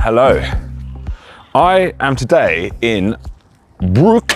Hello. I am today in Broek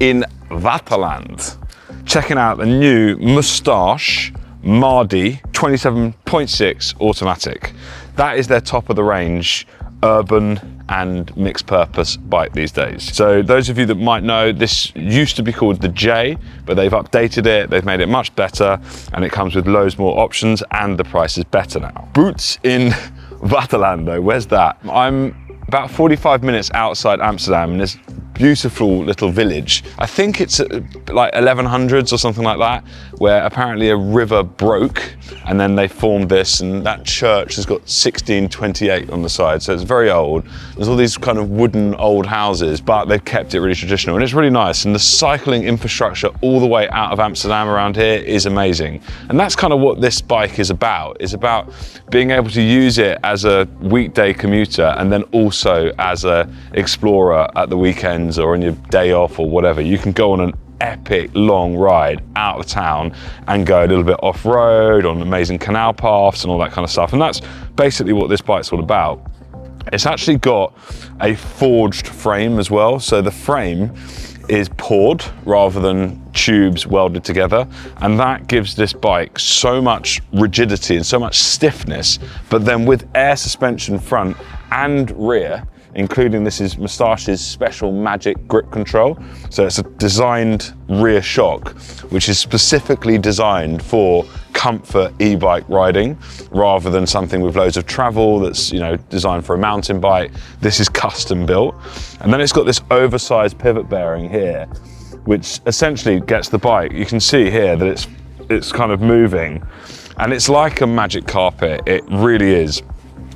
in Waterland, checking out the new Moustache Mardi 27.6 automatic. That is their top of the range urban and mixed purpose bike these days. So those of you that might know, this used to be called the J, but they've updated it, they've made it much better, and it comes with loads more options and the price is better now. Broek in Waterland though, where's that? I'm about 45 minutes outside Amsterdam in this beautiful little village. I think it's like 1100s or something like that, where apparently a river broke and then they formed this, and that church has got 1628 on the side, so it's very old. There's all these kind of wooden old houses, but they've kept it really traditional and it's really nice. And the cycling infrastructure all the way out of Amsterdam around here is amazing. And that's kind of what this bike is about being able to use it as a weekday commuter and then also as a explorer at the weekend or on your day off or whatever. You can go on an epic long ride out of town and go a little bit off-road on amazing canal paths and all that kind of stuff. And that's basically what this bike's all about. It's actually got a forged frame as well. So the frame is poured rather than tubes welded together, and that gives this bike so much rigidity and so much stiffness, but then with air suspension front and rear, including this is Mustache's special magic grip control. So it's a designed rear shock, which is specifically designed for comfort e-bike riding, rather than something with loads of travel that's, you know, designed for a mountain bike. This is custom built. And then it's got this oversized pivot bearing here, which essentially gets the bike. You can see here that it's kind of moving, and it's like a magic carpet. It really is.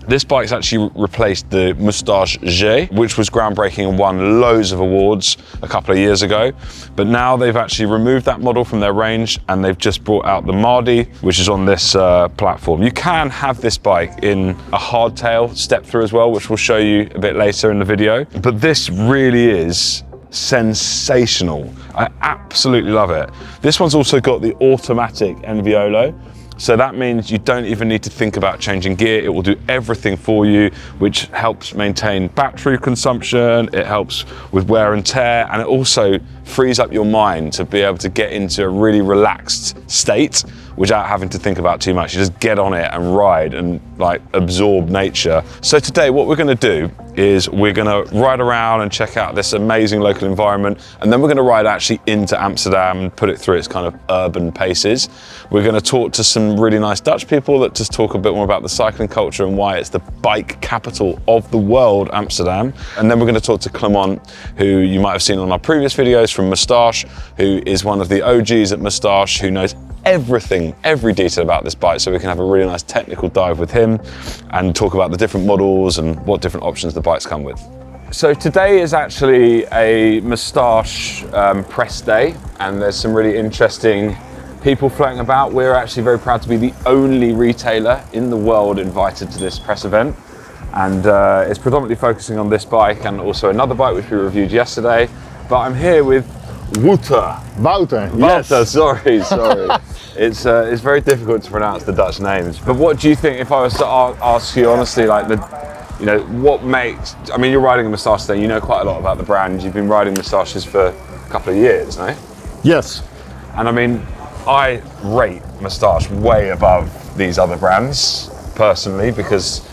This bike's actually replaced the Moustache'S, which was groundbreaking and won loads of awards a couple of years ago. But now they've actually removed that model from their range and they've just brought out the Mardi, which is on this platform. You can have this bike in a hardtail step through as well, which we'll show you a bit later in the video. But this really is sensational. I absolutely love it. This one's also got the automatic NVOLO. So that means you don't even need to think about changing gear. It will do everything for you, which helps maintain battery consumption. It helps with wear and tear, and it also frees up your mind to be able to get into a really relaxed state without having to think about too much. You just get on it and ride and like absorb nature. So today what we're gonna do is we're gonna ride around and check out this amazing local environment, and then we're gonna ride actually into Amsterdam and put it through its kind of urban paces. We're gonna talk to some really nice Dutch people that just talk a bit more about the cycling culture and why it's the bike capital of the world, Amsterdam. And then we're gonna talk to Clement, who you might have seen on our previous videos from Mustache, who is one of the OGs at Mustache, who knows everything, every detail about this bike, so we can have a really nice technical dive with him and talk about the different models and what different options the bikes come with. So today is actually a Mustache press day, and there's some really interesting people floating about. We're actually very proud to be the only retailer in the world invited to this press event, and it's predominantly focusing on this bike and also another bike which we reviewed yesterday. But I'm here with Wouter, yes. sorry. It's very difficult to pronounce the Dutch names. But what do you think, if I was to ask you honestly, like what makes, I mean, you're riding a Moustache today, you know quite a lot about the brand. You've been riding Moustaches for a couple of years, no? Yes. And I mean, I rate Moustache way above these other brands, personally, because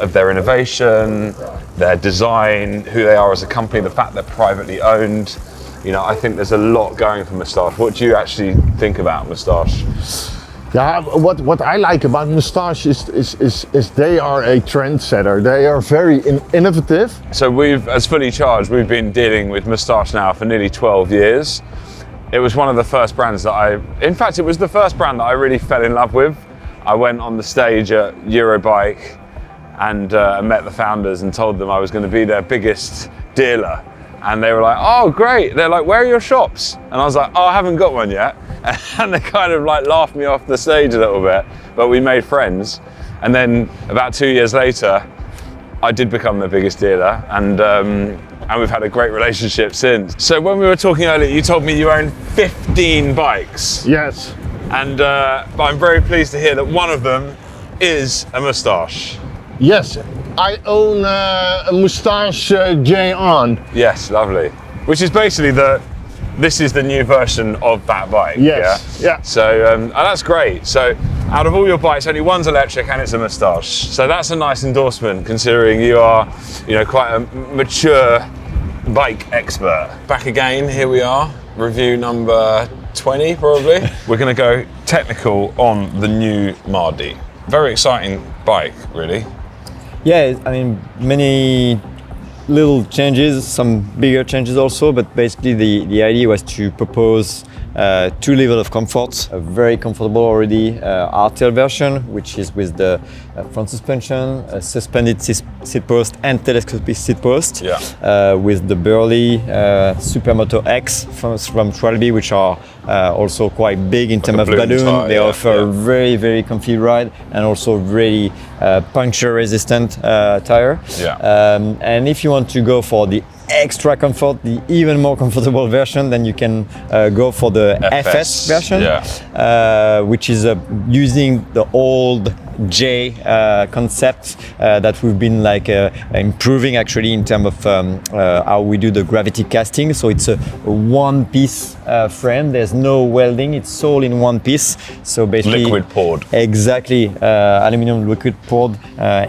of their innovation, their design, who they are as a company, the fact they're privately owned. You know, I think there's a lot going for Mustache. What do you actually think about Mustache? Yeah, what I like about Mustache is they are a trendsetter. They are very innovative. So we've, as Fully Charged, we've been dealing with Mustache now for nearly 12 years. It was one of the first brands that in fact, it was the first brand that I really fell in love with. I went on the stage at Eurobike and met the founders and told them I was going to be their biggest dealer. And they were like, oh, great. They're like, where are your shops? And I was like, oh, I haven't got one yet. And they kind of like laughed me off the stage a little bit, but we made friends. And then about 2 years later, I did become their biggest dealer, and we've had a great relationship since. So when we were talking earlier, you told me you own 15 bikes. Yes. And but I'm very pleased to hear that one of them is a Mustache. Yes, I own a Moustache J on. Yes, lovely. Which is basically this is the new version of that bike. Yes, yeah. So, and that's great. So, out of all your bikes, only one's electric and it's a Mustache. So that's a nice endorsement, considering you are, quite a mature bike expert. Back again, here we are, review number 20 probably. We're going to go technical on the new Mardi. Very exciting bike, really. Yeah, I mean, many little changes, some bigger changes also, but basically the idea was to propose two levels of comfort. A very comfortable already Hardtail version, which is with the front suspension, a suspended seat post and telescopic seat post. Yeah. With the burly Supermoto X from Tralby, which are also quite big in terms of balloon. Tire, they offer a very, very comfy ride and also really puncture resistant tire. Yeah. And if you want to go for the extra comfort, the even more comfortable version, then you can go for the FS version, which is using the old J concept that we've been improving actually in terms of how we do the gravity casting. So it's a one-piece frame. There's no welding. It's all in one piece. So basically, liquid poured. Exactly, aluminum liquid poured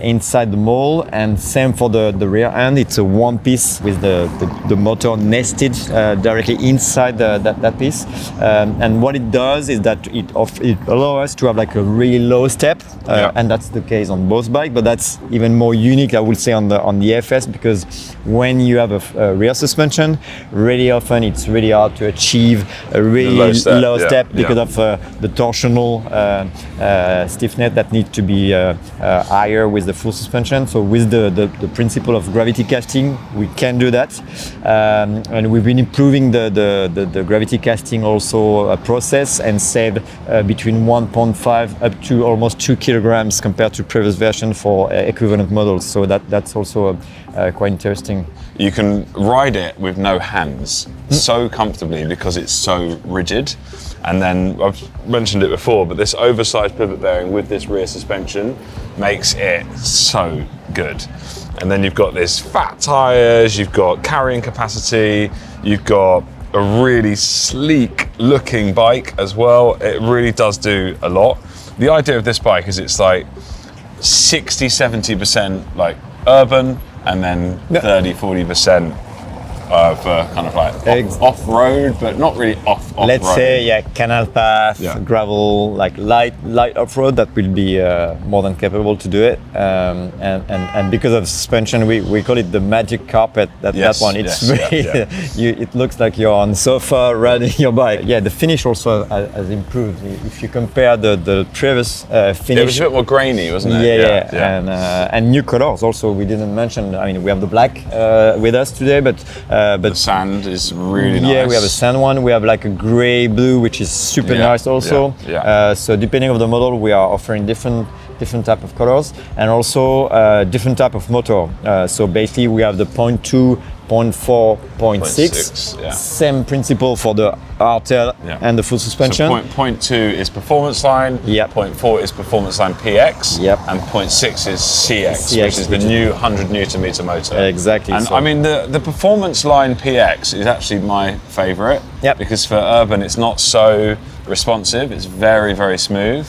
inside the mold, and same for the rear end. It's a one piece with the motor nested directly inside that piece. And what it does is that it allows us to have like a really low step. And that's the case on both bikes, but that's even more unique, I would say, on the FS, because when you have a rear suspension, really often it's really hard to achieve a really low step because of the torsional stiffness that needs to be higher with the full suspension. So with the principle of gravity casting, we can do that, and we've been improving the gravity casting also process and saved between 1.5 up to almost 2 kilograms compared to previous version for equivalent models. So that's also quite interesting. You can ride it with no hands so comfortably because it's so rigid. And then I've mentioned it before, but this oversized pivot bearing with this rear suspension makes it so good. And then you've got this fat tires, you've got carrying capacity, you've got a really sleek looking bike as well. It really does do a lot. The idea of this bike is it's like 60-70% like urban, and then 30-40% for kind of like off-road, but not really off-road. Let's say, canal path, gravel, like light off-road, that will be more than capable to do it. And because of suspension, we call it the magic carpet. That one, it's it looks like you're on sofa riding your bike. Yeah, the finish also has improved. If you compare the previous finish, it was a bit more grainy, wasn't it? And new colors also. We didn't mention. I mean, we have the black with us today, but the sand is really nice. Yeah, we have a sand one. We have like a gray blue, which is super nice also. So depending on the model, we are offering different type of colors, and also different type of motor. So basically, we have the 0.2, 0.4, 0.6. Same principle for the Hardtail and the full suspension. So 0.2 is performance line, 0.4 is performance line PX, and 0.6 is CX, which is the new 100 Newton meter motor. Exactly. And I mean, the performance line PX is actually my favorite, because for urban it's not so responsive, it's very, very smooth.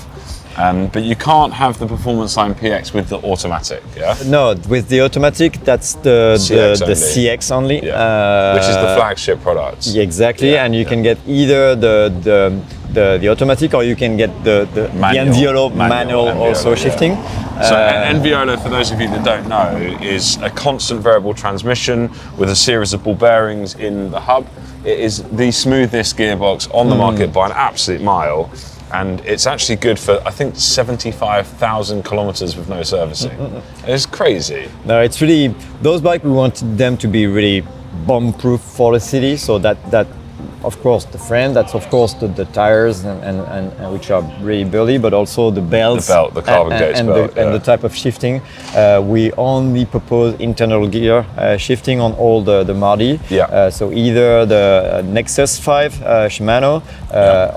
But you can't have the performance line PX with the automatic, No, with the automatic, that's the CX only. Which is the flagship product. Exactly, and you can get either the automatic, or you can get the manual also shifting. So Enviolo, for those of you that don't know, is a constant variable transmission with a series of ball bearings in the hub. It is the smoothest gearbox on the market by an absolute mile. And it's actually good for, I think, 75,000 kilometers with no servicing. It's crazy. No, it's really, those bikes, we wanted them to be really bomb-proof for the city. So that of course, the frame, that's of course the tires, and which are really burly, but also the belts. The belt, the carbon gates belt. And the type of shifting. We only propose internal gear shifting on all the Mardi. So either the Nexus 5 Shimano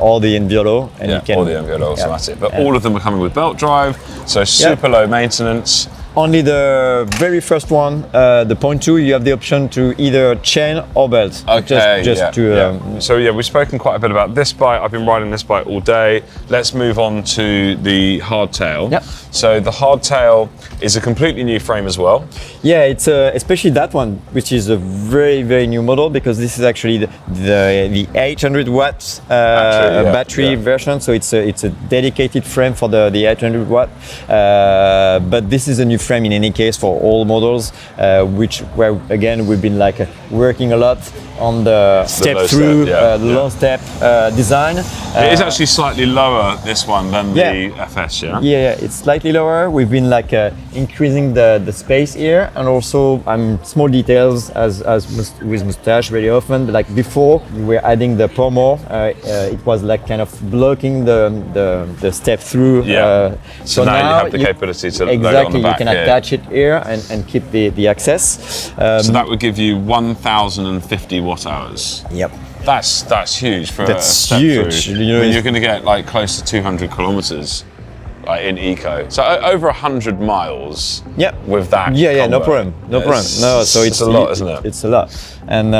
or the Enviolo. And you can, or the Enviolo automatic. But all of them are coming with belt drive, so super low maintenance. Only the very first one, the point 2, you have the option to either chain or belt. Okay, So we've spoken quite a bit about this bike. I've been riding this bike all day. Let's move on to the Hardtail. Yep. So the Hardtail is a completely new frame as well. Yeah, it's especially that one, which is a very, very new model, because this is actually the 800 watt battery version. So it's a dedicated frame for the 800 watt. But this is a new frame in any case for all models, where again we've been like working a lot on the low step design. It is actually slightly lower, this one, than the FS, yeah? Yeah, it's slightly lower. We've been like increasing the space here, and also small details as with Mustache very often. But like before, we were adding the pommel. It was like kind of blocking the step through. So now you have the capability to load it on the back. You can attach it here and keep the access. So that would give you 1,050 watt hours. Yep. That's huge for That's a step huge. through. You know, you're going to get like close to 200 kilometers. Like in eco, so over 100 miles. Yeah. With that. No problem. No, so it's a lot, isn't it? It's a lot. And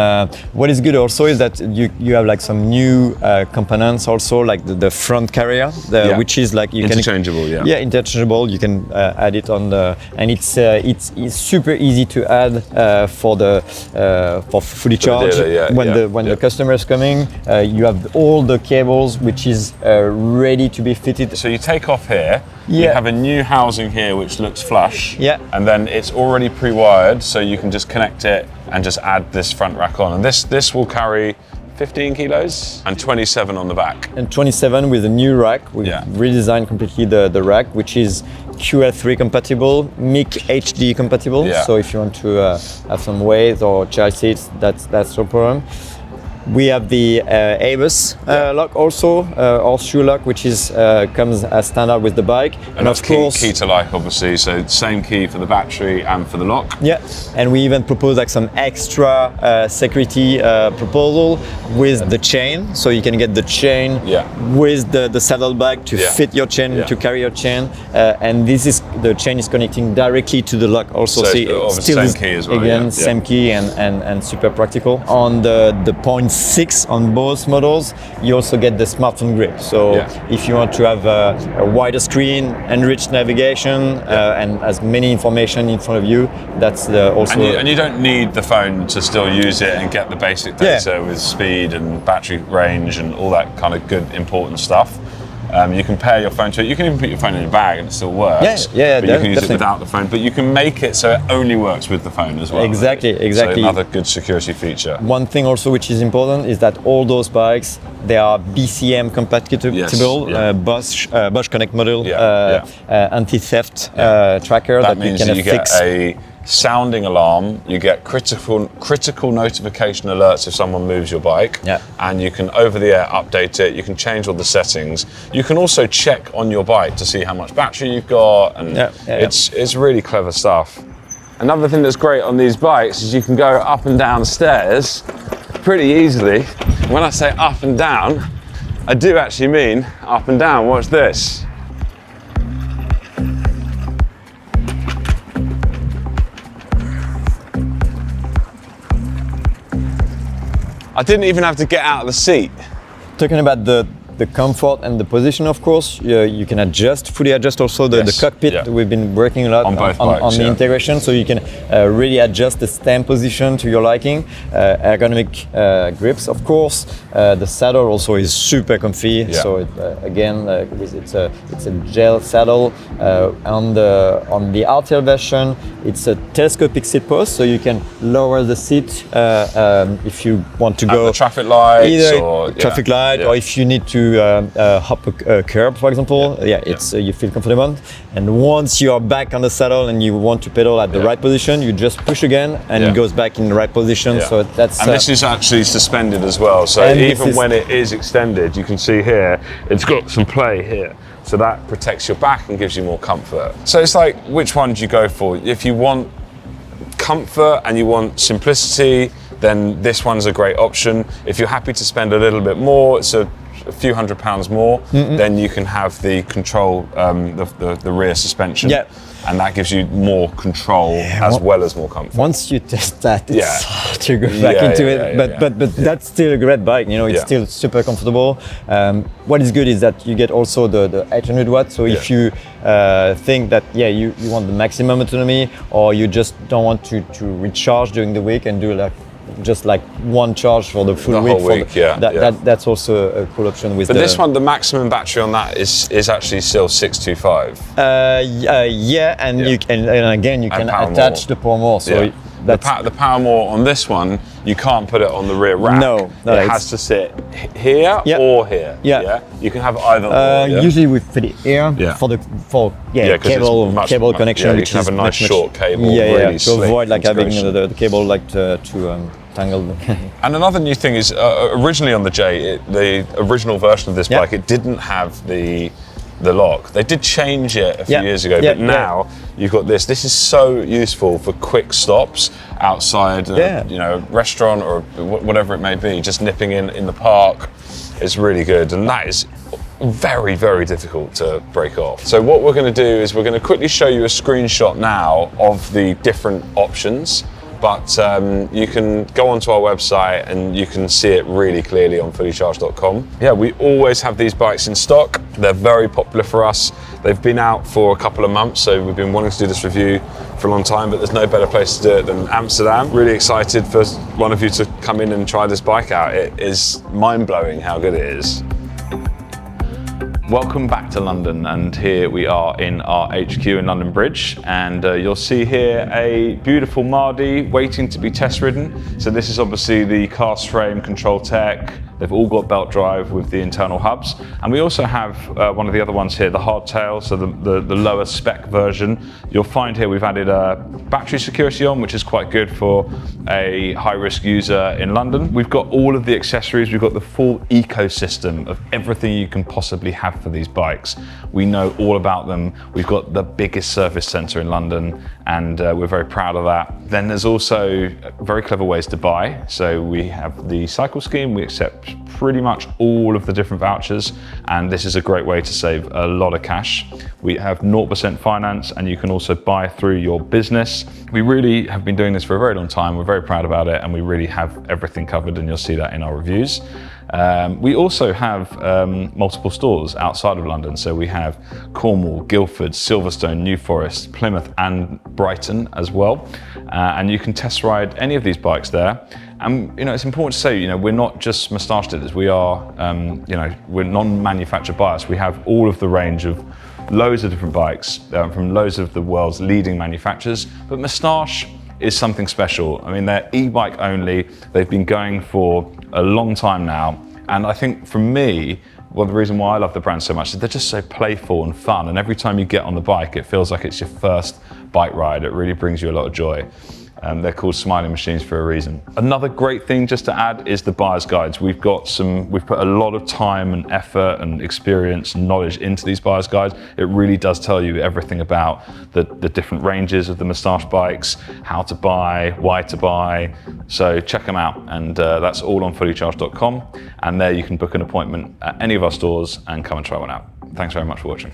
what is good also is that you have like some new components also, like the front carrier, which is like interchangeable. Interchangeable. You can add it on and it's super easy to add for fully charged. When the customer is coming, you have all the cables, which is ready to be fitted. So you take off here. You have a new housing here which looks flush, and then it's already pre-wired, so you can just connect it and just add this front rack on. And this will carry 15 kilos and 27 on the back. And 27 with a new rack. We've redesigned completely the rack, which is QL3 compatible, MIC HD compatible. So if you want to have some weight or child seats, that's no problem. We have the ABUS lock also, horseshoe lock, which is comes as standard with the bike. And of course, key to like, obviously, so same key for the battery and for the lock. Yeah, and we even propose like some extra security proposal with the chain, so you can get the chain with the saddlebag to fit your chain, to carry your chain, and the chain is connecting directly to the lock also. So still same key as well. Again, same key and super practical. On the 0.6 on both models, you also get the smartphone grip. So if you want to have a wider screen, enriched navigation, and as many information in front of you, that's also. And you don't need the phone to still use it and get the basic data with speed and battery range and all that kind of good important stuff. You can pair your phone to it. You can even put your phone in your bag and it still works. Yeah, but you can use it without the phone. But you can make it so it only works with the phone as well. Exactly. So another good security feature. One thing also which is important is that all those bikes, they are BCM compatible, Bosch Connect model, anti-theft tracker that means you can get fix. a sounding alarm, you get critical notification alerts if someone moves your bike, and you can over the air update it. You can change all the settings. You can also check on your bike to see how much battery you've got, and it's really clever stuff. Another thing that's great on these bikes is you can go up and down stairs pretty easily. When I say up and down, I do actually mean up and down. Watch this. I didn't even have to get out of the seat. Talking about the comfort and the position, of course, you can fully adjust also the cockpit. We've been working a lot on both bikes, on the integration, so you can really adjust the stand position to your liking. Ergonomic grips, of course. The saddle also is super comfy. So it's a gel saddle. On the Hardtail version, it's a telescopic seat post, so you can lower the seat if you want to go the traffic lights, or if you need to hop a curb, for example. You feel comfortable. And once you are back on the saddle and you want to pedal at the right position, you just push again and it goes back in the right position. So that's. And this is actually suspended as well. So even when it is extended, you can see here it's got some play here. So that protects your back and gives you more comfort. So it's like, which one do you go for? If you want comfort and you want simplicity, then this one's a great option. If you're happy to spend a little bit more, it's a a few £100 more, then you can have the control, the rear suspension. Yeah. And that gives you more control as well as more comfort. Once you test that, it's hard to go back Yeah, into yeah, it. yeah, But that's still a great bike. You know, it's still super comfortable. What is good is that you get also the 800 watts. So if you think that you want the maximum autonomy, or you just don't want to recharge during the week and do just one charge for the full week. Whole week, that's also a cool option with. But this one, the maximum battery on that is actually still 625. You can, and again you can attach the power more. So the power more on this one, you can't put it on the rear rack. No, it has to sit here or here. Yeah. You can have either. Or, Usually we put it here for cable connection, you which can is have a nice short cable. To Slick avoid having integration. the cable to tangle. And another new thing is, originally on the J, the original version of this bike, it didn't have the lock. They did change it a few years ago, but now you've got this. This is so useful for quick stops outside, restaurant or whatever it may be. Just nipping in the park is really good, and that is very, very difficult to break off. So what we're going to do is we're going to quickly show you a screenshot now of the different options. But you can go onto our website and you can see it really clearly on fullycharged.com. Yeah, we always have these bikes in stock. They're very popular for us. They've been out for a couple of months, so we've been wanting to do this review for a long time, but there's no better place to do it than Amsterdam. Really excited for one of you to come in and try this bike out. It is mind-blowing how good it is. Welcome back to London, and here we are in our HQ in London Bridge, and you'll see here a beautiful Mardi waiting to be test ridden. So this is obviously the cast frame control tech. They've all got belt drive with the internal hubs, and we also have one of the other ones here, the Hardtail, so the lower spec version. You'll find here we've added a battery security on, which is quite good for a high-risk user in London. We've got all of the accessories. We've got the full ecosystem of everything you can possibly have for these bikes. We know all about them. We've got the biggest service centre in London, and we're very proud of that. Then there's also very clever ways to buy. So we have the cycle scheme. We accept pretty much all of the different vouchers, and this is a great way to save a lot of cash. We have 0% finance, and you can also buy through your business. We really have been doing this for a very long time. We're very proud about it, and we really have everything covered, and you'll see that in our reviews. We also have multiple stores outside of London. So we have Cornwall, Guildford, Silverstone, New Forest, Plymouth and Brighton as well. And you can test ride any of these bikes there. And it's important to say, we're not just Moustache dealers. We are, we're non-manufacturer bias. We have all of the range of loads of different bikes from loads of the world's leading manufacturers. But Moustache is something special. I mean, they're e-bike only. They've been going for a long time now. And I think for me, the reason why I love the brand so much is they're just so playful and fun. And every time you get on the bike, it feels like it's your first bike ride. It really brings you a lot of joy. They're called smiling machines for a reason. Another great thing just to add is the buyer's guides. We've put a lot of time and effort and experience and knowledge into these buyer's guides. It really does tell you everything about the different ranges of the Moustache bikes, how to buy, why to buy. So check them out, and that's all on fullycharged.com. And there you can book an appointment at any of our stores and come and try one out. Thanks very much for watching.